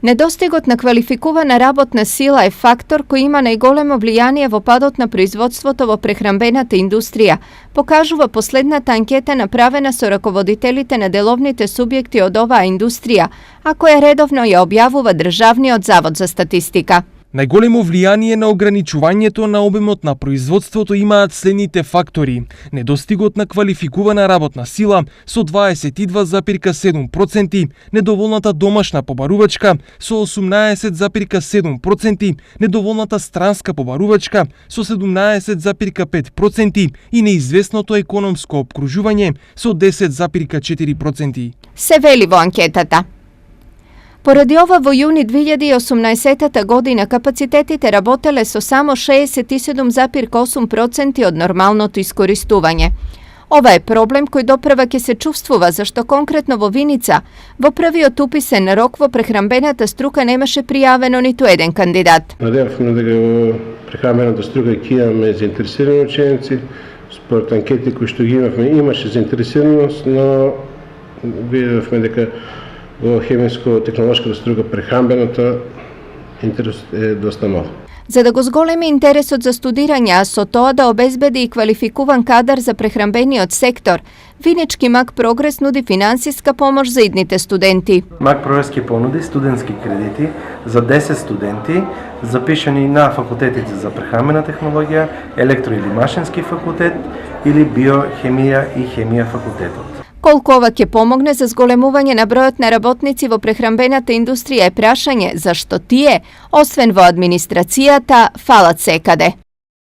Недостигот на квалификувана работна сила е фактор кој има најголемо влијание во падот на производството во прехранбената индустрија, покажува последната анкета направена со раководителите на деловните субјекти од оваа индустрија, а која редовно ја објавува Државниот завод за статистика. Најголемо влијание на ограничувањето на обемот на производството имаат следните фактори: недостигот на квалификувана работна сила со 22,7%, недоволната домашна побарувачка со 18,7%, недоволната странска побарувачка со 17,5% и неизвестното економско опкружување со 10,4%. Се вели во анкетата. Поради ова во јуни 2018 година капацитетите работеле со само 67,8% од нормалното искористување. Ова е проблем кој допрва ќе се чувствува, зашто конкретно во Виница, во првиот уписен рок во прехранбената струка немаше пријавено ниту еден кандидат. Надевавме дека во прехранбената струка ќе имаме заинтересирани ученици, според анкети кои што ги имавме имаше заинтересираност, но видовме дека во хемиско-технолошката струка прехранбената интересот е доста мал. За да го зголеми интересот за студирање, а со тоа да обезбеди и квалификуван кадар за прехранбениот сектор, Винички МАК Прогрес нуди финансиска помош за идните студенти. МАК Прогрес ќе понуди студентски кредити за 10 студенти запишани на факултетите за прехранбена технологија, електро или машински факултет или биохемија и хемија факултетот. Колку ова ќе помогне за зголемување на бројот на работници во прехранбената индустрија е прашање, зашто тие, освен во администрацијата, фалат секаде.